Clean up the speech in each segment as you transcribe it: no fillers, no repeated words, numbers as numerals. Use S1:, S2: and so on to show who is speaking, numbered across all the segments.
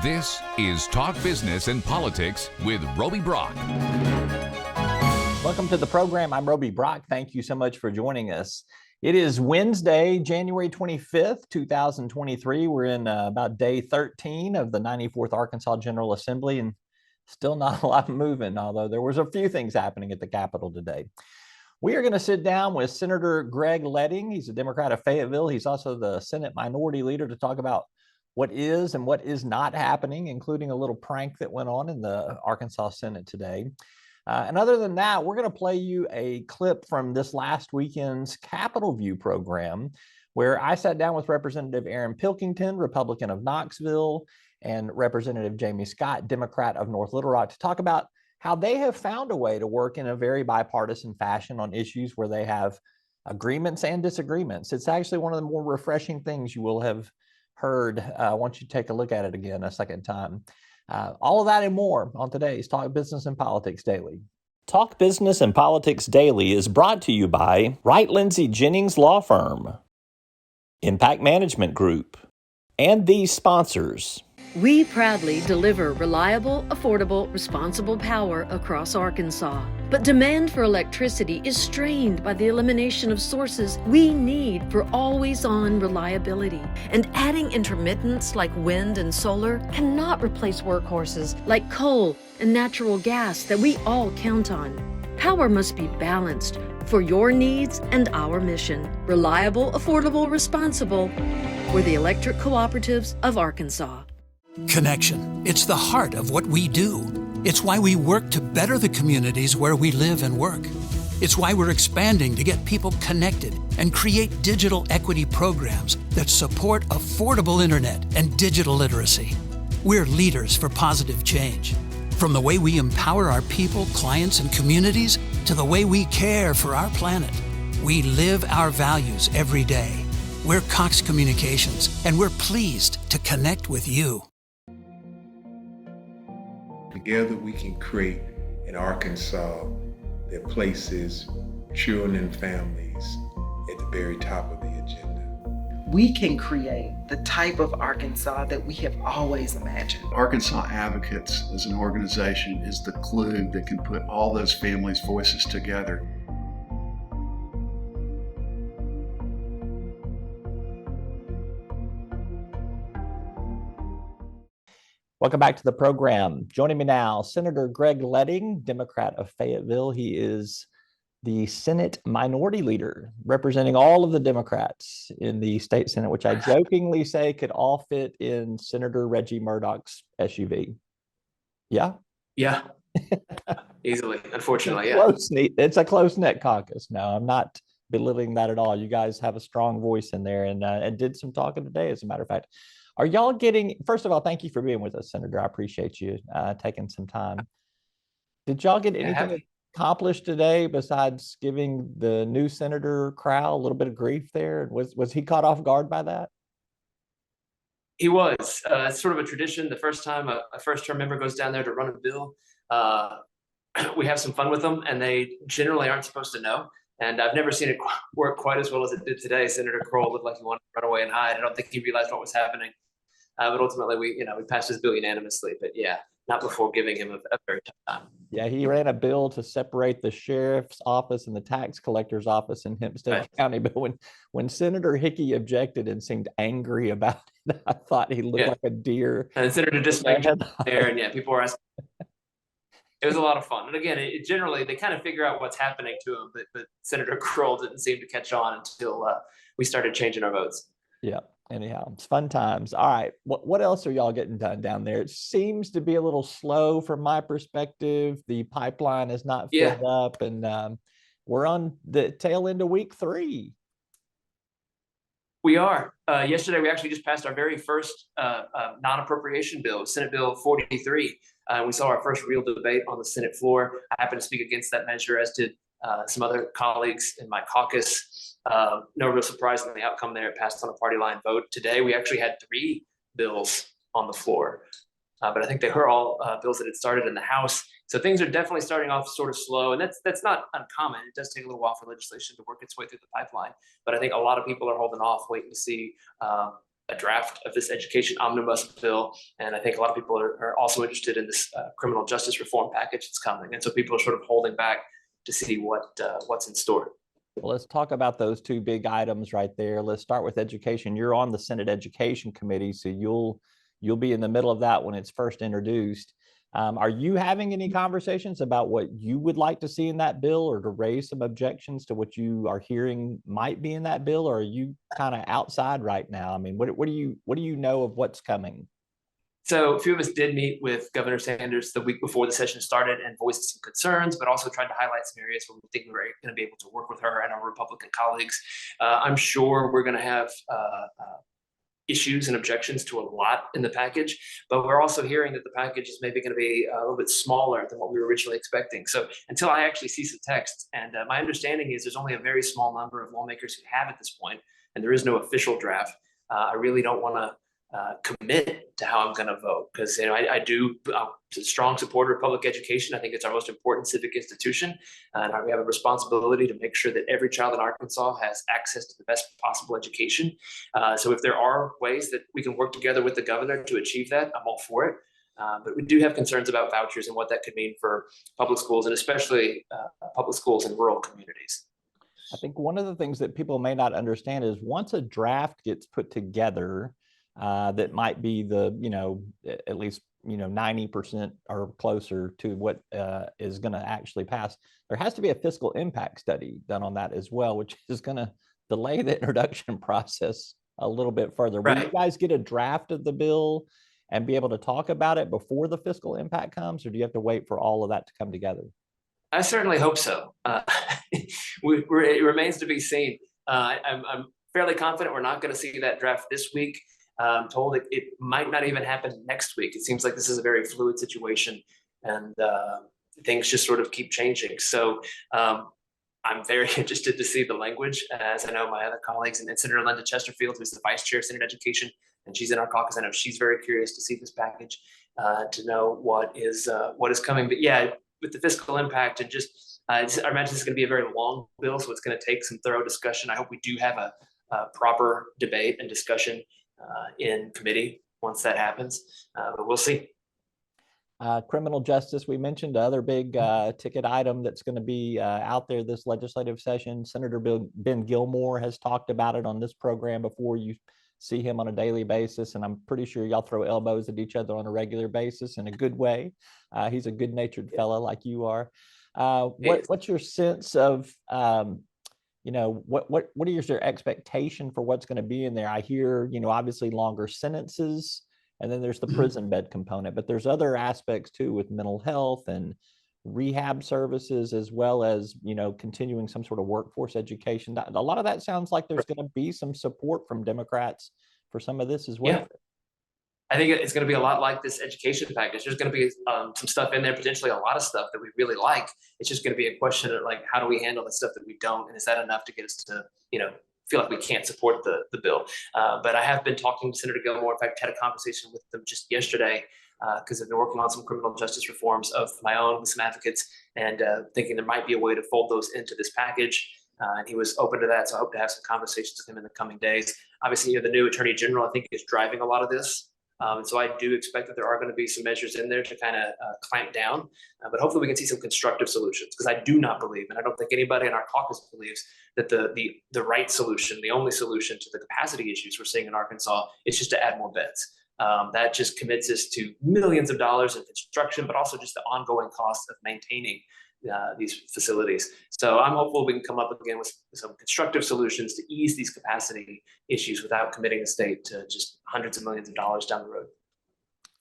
S1: This is Talk Business and Politics with Roby Brock.
S2: Welcome to the program. I'm Roby Brock. Thank you so much for joining us. It is Wednesday, January 25th, 2023. We're in about day 13 of the 94th Arkansas General Assembly, and still not a lot moving, although there was a few things happening at the Capitol today. We are going to sit down with Senator Greg Leding. He's a Democrat of Fayetteville. He's also the Senate Minority Leader, to talk about what is and what is not happening, including a little prank that went on in the Arkansas Senate today. And other than that, we're going to play you a clip from this last weekend's Capitol View program, where I sat down with Representative Aaron Pilkington, Republican of Knoxville, and Representative Jamie Scott, Democrat of North Little Rock, to talk about how they have found a way to work in a very bipartisan fashion on issues where they have agreements and disagreements. It's actually one of the more refreshing things you will have heard once you take a look at it again a second time. All of that and more on today's Talk Business and Politics Daily. Talk Business and Politics Daily is brought to you by Wright Lindsay Jennings Law Firm, Impact Management Group, and these sponsors.
S3: We proudly deliver reliable, affordable, responsible power across Arkansas. But demand for electricity is strained by the elimination of sources we need for always-on reliability. And adding intermittents like wind and solar cannot replace workhorses like coal and natural gas that we all count on. Power must be balanced for your needs and our mission. Reliable, affordable, responsible. We're the Electric Cooperatives of Arkansas.
S4: Connection. It's the heart of what we do. It's why we work to better the communities where we live and work. It's why we're expanding to get people connected and create digital equity programs that support affordable internet and digital literacy. We're leaders for positive change. From the way we empower our people, clients, and communities to the way we care for our planet. We live our values every day. We're Cox Communications, and we're pleased to connect with you.
S5: Together we can create an Arkansas that places children and families at the very top of the agenda.
S6: We can create the type of Arkansas that we have always imagined.
S7: Arkansas Advocates as an organization is the glue that can put all those families' voices together.
S2: Welcome back to the program. Joining me now, Senator Greg Leding, Democrat of Fayetteville. He is the Senate Minority Leader, representing all of the Democrats in the state Senate, which I jokingly say could all fit in Senator Reggie Murdoch's SUV. Yeah?
S8: Yeah. Easily, unfortunately, yeah.
S2: It's a close-knit caucus. No, I'm not belittling that at all. You guys have a strong voice in there and did some talking today, as a matter of fact. Are y'all getting, first of all, thank you for being with us, Senator. I appreciate you taking some time. Did y'all get anything accomplished today besides giving the new Senator Crowell a little bit of grief there? Was he caught off guard by that?
S8: He was. It's sort of a tradition. The first time a first-term member goes down there to run a bill, we have some fun with them, and they generally aren't supposed to know. And I've never seen it work quite as well as it did today. Senator Crowell looked like he wanted to run away and hide. I don't think he realized what was happening. But ultimately, we passed his bill unanimously. But yeah, not before giving him a very tough time.
S2: Yeah, he ran a bill to separate the sheriff's office and the tax collector's office in Hempstead County. But when Senator Hickey objected and seemed angry about it, I thought he looked like a deer.
S8: And Senator Dismick there, and people were asking. It was a lot of fun. And again, generally, they kind of figure out what's happening to him, but Senator Crowell didn't seem to catch on until we started changing our votes.
S2: Yeah. Anyhow, it's fun times. All right. What else are y'all getting done down there? It seems to be a little slow from my perspective. The pipeline is not filled up, and we're on the tail end of week 3.
S8: We are. Yesterday, we actually just passed our very first non-appropriation bill, Senate Bill 43. We saw our first real debate on the Senate floor. I happened to speak against that measure, as did some other colleagues in my caucus. No real surprise in the outcome there. It passed on a party line vote. Today, we actually had 3 bills on the floor. But I think they were all bills that had started in the House. So things are definitely starting off sort of slow, and that's not uncommon. It does take a little while for legislation to work its way through the pipeline. But I think a lot of people are holding off, waiting to see a draft of this education omnibus bill. And I think a lot of people are also interested in this criminal justice reform package that's coming. And so people are sort of holding back to see what's in store.
S2: Well, let's talk about those two big items right there. Let's start with education. You're on the Senate Education Committee, so you'll be in the middle of that when it's first introduced. Are you having any conversations about what you would like to see in that bill, or to raise some objections to what you are hearing might be in that bill? Or are you kind of outside right now? I mean, what do you know of what's coming?
S8: So a few of us did meet with Governor Sanders the week before the session started and voiced some concerns, but also tried to highlight some areas where we think we're going to be able to work with her and our Republican colleagues. I'm sure we're going to have issues and objections to a lot in the package, but we're also hearing that the package is maybe going to be a little bit smaller than what we were originally expecting. So until I actually see some text, and my understanding is there's only a very small number of lawmakers who have at this point, and there is no official draft. I really don't want to commit to how I'm going to vote, because I'm a strong supporter of public education. I think it's our most important civic institution, and we have a responsibility to make sure that every child in Arkansas has access to the best possible education. So if there are ways that we can work together with the governor to achieve that, I'm all for it. But we do have concerns about vouchers and what that could mean for public schools, and especially public schools in rural communities.
S2: I think one of the things that people may not understand is once a draft gets put together, that might be at least 90% or closer to what is going to actually pass. There has to be a fiscal impact study done on that as well, which is going to delay the introduction process a little bit further. Will you guys get a draft of the bill and be able to talk about it before the fiscal impact comes, or do you have to wait for all of that to come together?
S8: I certainly hope so. It remains to be seen. I'm fairly confident we're not going to see that draft this week. I'm told it might not even happen next week. It seems like this is a very fluid situation, and things just sort of keep changing. So I'm very interested to see the language, as I know my other colleagues, and Senator Linda Chesterfield, who's the Vice Chair of Senate Education, and she's in our caucus. I know she's very curious to see this package, to know what is coming. But yeah, with the fiscal impact and just, I imagine this is going to be a very long bill, so it's going to take some thorough discussion. I hope we do have a proper debate and discussion in committee once that happens, but we'll see.
S2: Criminal justice, we mentioned the other big ticket item that's going to be out there this legislative session. Senator Ben Gilmore has talked about it on this program before. You see him on a daily basis, and I'm pretty sure y'all throw elbows at each other on a regular basis in a good way. He's a good-natured fella like you are. What's your sense of what is your expectation for what's going to be in there? I hear, obviously longer sentences, and then there's the prison bed component, but there's other aspects too with mental health and rehab services, as well as, continuing some sort of workforce education. A lot of that sounds like there's going to be some support from Democrats for some of this as well.
S8: Yeah. I think it's going to be a lot like this education package. There's going to be some stuff in there, potentially a lot of stuff that we really like. It's just going to be a question of how do we handle the stuff that we don't, and is that enough to get us to, feel like we can't support the bill. But I have been talking to Senator Gilmore. In fact, had a conversation with them just yesterday, because I've been working on some criminal justice reforms of my own with some advocates, and thinking there might be a way to fold those into this package. And he was open to that, so I hope to have some conversations with him in the coming days. Obviously, the new Attorney General, I think, is driving a lot of this. And so I do expect that there are going to be some measures in there to kind of clamp down, but hopefully we can see some constructive solutions, because I do not believe, and I don't think anybody in our caucus believes, that the right solution, the only solution to the capacity issues we're seeing in Arkansas is just to add more beds. That just commits us to millions of dollars in construction, but also just the ongoing cost of maintaining these facilities. So I'm hopeful we can come up again with some constructive solutions to ease these capacity issues without committing the state to just hundreds of millions of dollars down the road.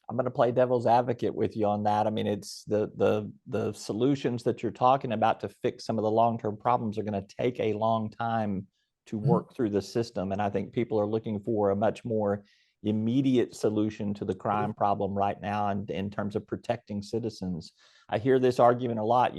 S2: I'm going to play devil's advocate with you on that. I mean, it's the solutions that you're talking about to fix some of the long-term problems are going to take a long time to work through the system. And I think people are looking for a much more immediate solution to the crime problem right now, and in terms of protecting citizens. I hear this argument a lot.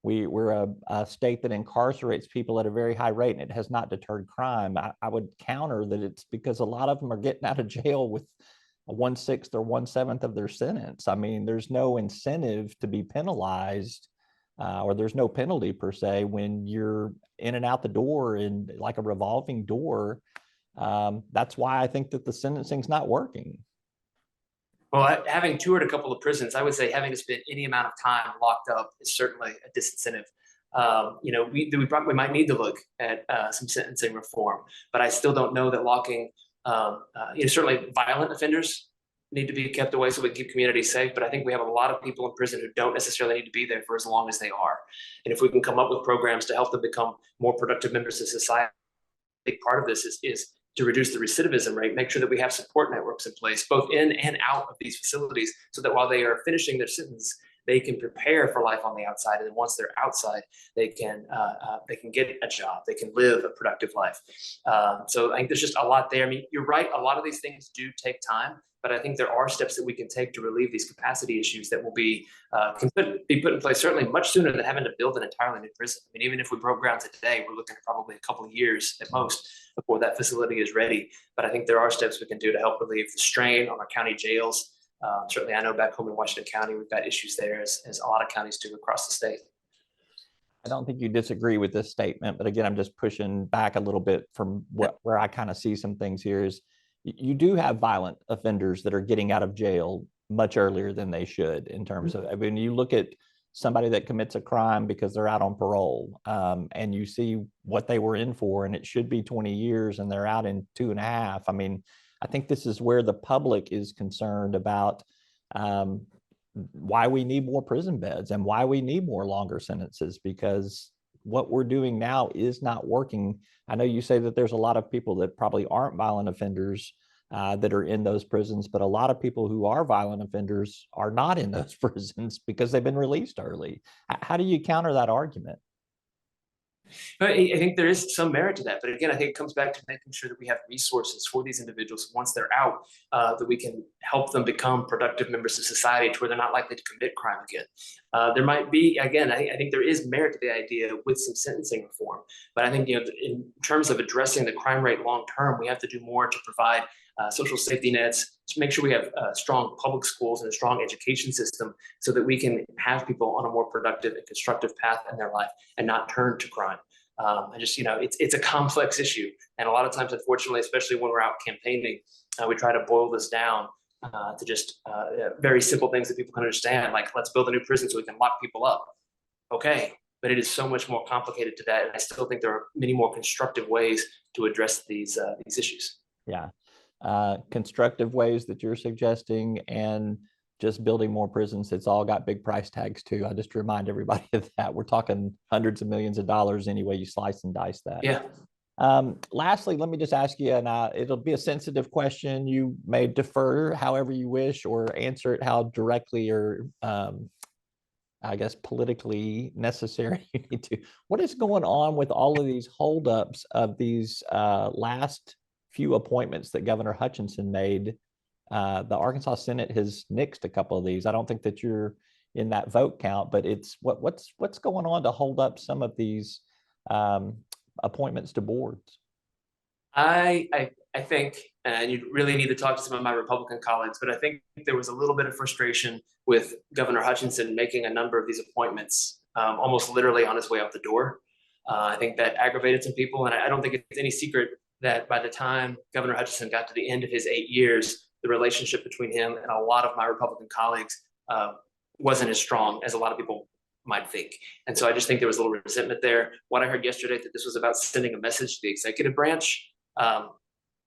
S2: We're a state that incarcerates people at a very high rate, and it has not deterred crime. I would counter that it's because a lot of them are getting out of jail with a 1/6 or 1/7 of their sentence. I mean, there's no incentive to be penalized, or there's no penalty per se when you're in and out the door in like a revolving door. That's why I think that the sentencing's not working.
S8: Well, having toured a couple of prisons, I would say having to spend any amount of time locked up is certainly a disincentive. We might need to look at some sentencing reform, but I still don't know that locking, certainly violent offenders need to be kept away so we can keep communities safe. But I think we have a lot of people in prison who don't necessarily need to be there for as long as they are. And if we can come up with programs to help them become more productive members of society, a big part of this is to reduce the recidivism rate, make sure that we have support networks in place, both in and out of these facilities, so that while they are finishing their sentence, they can prepare for life on the outside. And then once they're outside, they can get a job, they can live a productive life. So I think there's just a lot there. I mean, you're right, a lot of these things do take time, but I think there are steps that we can take to relieve these capacity issues that will be put in place certainly much sooner than having to build an entirely new prison. I mean, even if we broke ground today, we're looking at probably a couple of years at most before that facility is ready. But I think there are steps we can do to help relieve the strain on our county jails. Certainly, I know back home in Washington County, we've got issues there, as a lot of counties do across the state.
S2: I don't think you disagree with this statement, but again, I'm just pushing back a little bit from where I kind of see some things here is you do have violent offenders that are getting out of jail much earlier than they should in terms of, I mean, you look at somebody that commits a crime because they're out on parole, and you see what they were in for, and it should be 20 years and they're out in 2.5. I mean, I think this is where the public is concerned about why we need more prison beds and why we need more longer sentences, because what we're doing now is not working. I know you say that there's a lot of people that probably aren't violent offenders that are in those prisons, but a lot of people who are violent offenders are not in those prisons because they've been released early. How do you counter that argument?
S8: But I think there is some merit to that. But again, I think it comes back to making sure that we have resources for these individuals once they're out, that we can help them become productive members of society to where they're not likely to commit crime again. There might be, again, I think there is merit to the idea with some sentencing reform. But I think, in terms of addressing the crime rate long term, we have to do more to provide social safety nets, to make sure we have strong public schools and a strong education system so that we can have people on a more productive and constructive path in their life and not turn to crime. It's a complex issue. And a lot of times, unfortunately, especially when we're out campaigning, we try to boil this down to just very simple things that people can understand, like let's build a new prison so we can lock people up. Okay, but it is so much more complicated to that. And I still think there are many more constructive ways to address these issues.
S2: Yeah. Constructive ways that you're suggesting, and just building more prisons. It's all got big price tags too. I just remind everybody of that. We're talking hundreds of millions of dollars any way you slice and dice that.
S8: Yeah.
S2: Lastly, let me just ask you, and it'll be a sensitive question. You may defer however you wish or answer it how directly or I guess politically necessary you need to. What is going on with all of these holdups of these last few appointments that Governor Hutchinson made? The Arkansas Senate has nixed a couple of these. I don't think that you're in that vote count, but it's what's going on to hold up some of these appointments to boards?
S8: I think, and you really need to talk to some of my Republican colleagues, but I think there was a little bit of frustration with Governor Hutchinson making a number of these appointments almost literally on his way out the door. I think that aggravated some people, and I don't think it's any secret that by the time Governor Hutchinson got to the end of his 8 years, the relationship between him and a lot of my Republican colleagues wasn't as strong as a lot of people might think. And so I just think there was a little resentment there. What I heard yesterday, that this was about sending a message to the executive branch.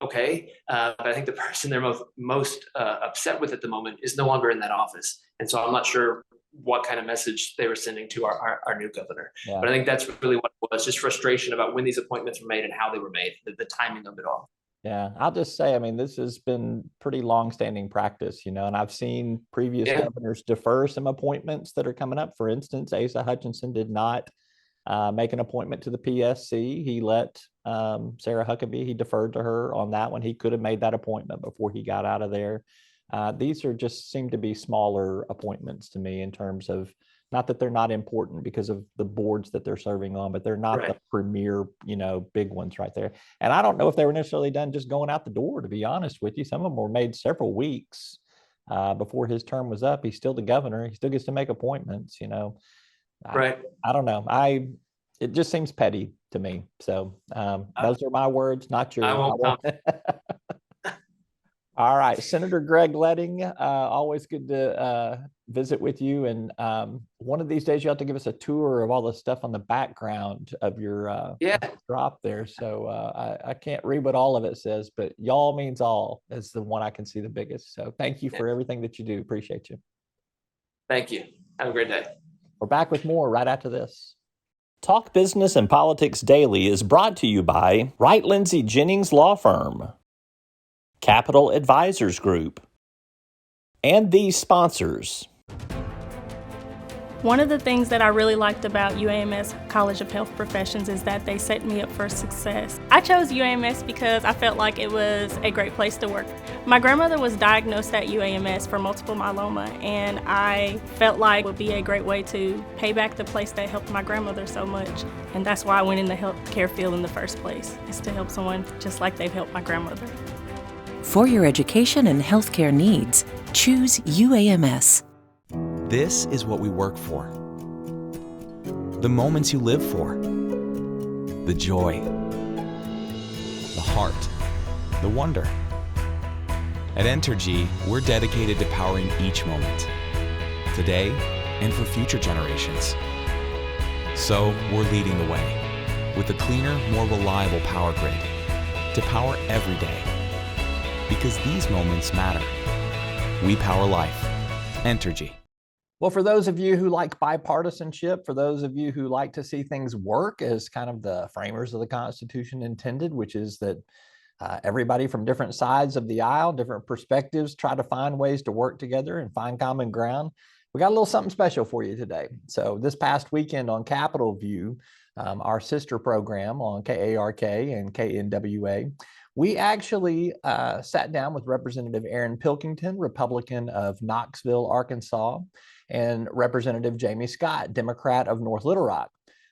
S8: Okay, but I think the person they're most upset with at the moment is no longer in that office. And so I'm not sure what kind of message they were sending to our new governor. Yeah. But I think that's really what it was, just frustration about when these appointments were made and how they were made, the timing of it all.
S2: Yeah, I'll just say, I mean, this has been pretty long-standing practice, and I've seen previous governors defer some appointments that are coming up. For instance, Asa Hutchinson did not make an appointment to the PSC. He let Sarah Huckabee, he deferred to her on that one. He could have made that appointment before he got out of there. These are just seem to be smaller appointments to me in terms of, not that they're not important because of the boards that they're serving on, but they're not the premier, big ones right there. And I don't know if they were necessarily done just going out the door, to be honest with you. Some of them were made several weeks before his term was up. He's still the governor. He still gets to make appointments, I don't know. It just seems petty to me. So those are my words, not yours.
S8: I won't comment.
S2: All right, Senator Greg Leding, always good to visit with you. And one of these days you have to give us a tour of all the stuff on the background of your drop there. So I can't read what all of it says, but y'all means all is the one I can see the biggest. So thank you for everything that you do. Appreciate you.
S8: Thank you. Have a great day.
S2: We're back with more right after this. Talk Business and Politics Daily is brought to you by Wright Lindsay Jennings Law Firm, Capital Advisors Group, and these sponsors.
S9: One of the things that I really liked about UAMS College of Health Professions is that they set me up for success. I chose UAMS because I felt like it was a great place to work. My grandmother was diagnosed at UAMS for multiple myeloma, and I felt like it would be a great way to pay back the place that helped my grandmother so much. And that's why I went in the healthcare field in the first place, is to help someone just like they've helped my grandmother.
S10: For your education and healthcare needs, choose UAMS.
S11: This is what we work for. The moments you live for. The joy. The heart. The wonder. At Entergy, we're dedicated to powering each moment. Today and for future generations. So we're leading the way with a cleaner, more reliable power grid to power every day. Because these moments matter. We power life. Entergy.
S2: Well, for those of you who like bipartisanship, for those of you who like to see things work as kind of the framers of the Constitution intended, which is that everybody from different sides of the aisle, different perspectives, try to find ways to work together and find common ground. We got a little something special for you today. So this past weekend on Capitol View, our sister program on KARK and KNWA, we actually sat down with Representative Aaron Pilkington, Republican of Knoxville, Arkansas, and Representative Jamie Scott, Democrat of North Little Rock.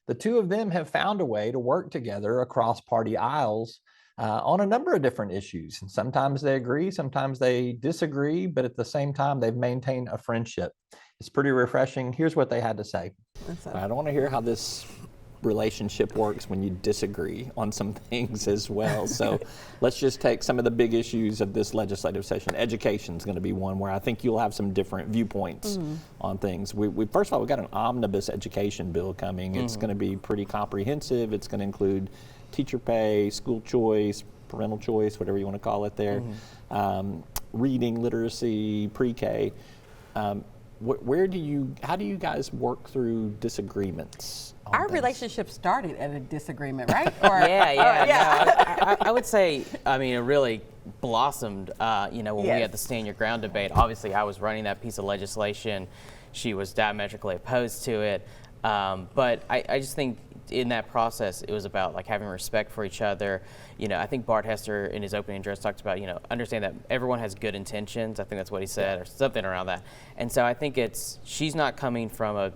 S2: The two of them have found a way to work together across party aisles on a number of different issues. And sometimes they agree, sometimes they disagree, but at the same time, they've maintained a friendship. It's pretty refreshing. Here's what they had to say. I don't want to hear how this relationship works when you disagree on some things as well. So let's just take some of the big issues of this legislative session. Education is going to be one where I think you'll have some different viewpoints on things. We first of all, we've got an omnibus education bill coming. It's going to be pretty comprehensive. It's going to include teacher pay, school choice, parental choice, whatever you want to call it there, reading, literacy, pre-K. How do you guys work through disagreements?
S12: Our relationship started at a disagreement, right?
S13: No, I would say, it really blossomed, when we had the Stand Your Ground debate. Obviously, I was running that piece of legislation. She was diametrically opposed to it. But I just think in that process, it was about like having respect for each other. I think Bart Hester in his opening address talked about, understand that everyone has good intentions. I think that's what he said, or something around that. And so I think she's not coming from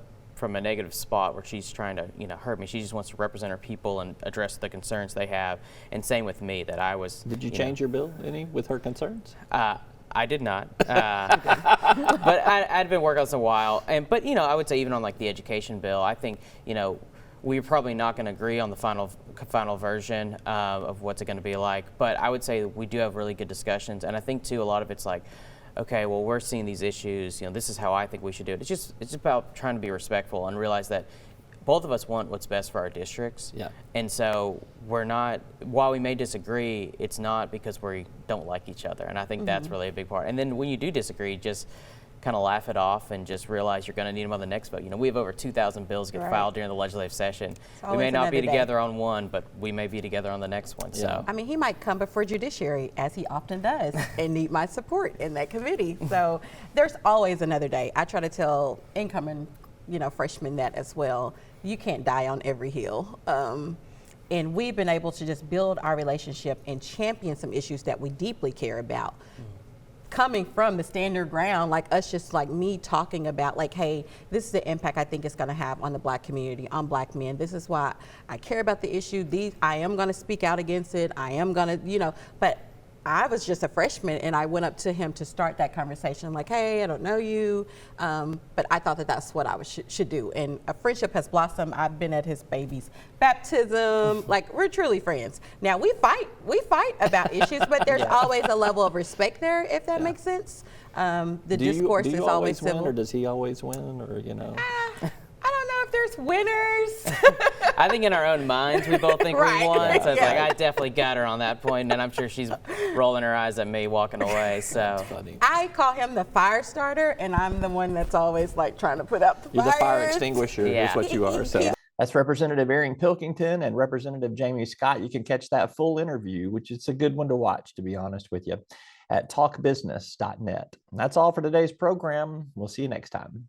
S13: a negative spot where she's trying to, hurt me. She just wants to represent her people and address the concerns they have. And same with me, that I was.
S2: Did you change your bill any with her concerns?
S13: I did not, but I'd been working on this a while. But I would say even on like the education bill, I think we're probably not going to agree on the final version of what's it going to be like. But I would say we do have really good discussions, and I think too a lot of it's like, okay, well we're seeing these issues. This is how I think we should do it. It's just about trying to be respectful and realize that both of us want what's best for our districts. Yeah. And so we're not, while we may disagree, it's not because we don't like each other. And I think that's really a big part. And then when you do disagree, just kind of laugh it off and just realize you're going to need them on the next vote. We have over 2,000 bills get filed during the legislative session. We may not be together on one, but we may be together on the next one. Yeah. So
S12: he might come before judiciary, as he often does, and need my support in that committee. So there's always another day. I try to tell incoming freshmen that as well. You can't die on every hill. And we've been able to just build our relationship and champion some issues that we deeply care about. Coming from the Stand Your Ground, like us, just like me talking about like, hey, this is the impact I think it's going to have on the Black community, on Black men. This is why I care about the issue. I am going to speak out against it. I am going to, but I was just a freshman, and I went up to him to start that conversation. I'm like, hey, I don't know you, but I thought that that's what I should do. And a friendship has blossomed. I've been at his baby's baptism. Like, we're truly friends. Now, we fight about issues, but there's always a level of respect there, if that makes sense. The discourse is always
S2: win,
S12: civil.
S2: or does he always win, or, you know?
S12: I don't know if there's winners.
S13: I think in our own minds, we both think
S12: Right.
S13: we won. So it's
S12: Yeah.
S13: like, I definitely got her on that point, and I'm sure she's rolling her eyes at me walking away. So
S2: Funny.
S12: I call him the fire starter, and I'm the one that's always like trying to put out the
S2: You're the fire
S12: fires.
S2: extinguisher,
S13: Yeah.
S2: is what you are. So that's Representative Erin Pilkington and Representative Jamie Scott. You can catch that full interview, which is a good one to watch, to be honest with you, at talkbusiness.net. That's all for today's program. We'll see you next time.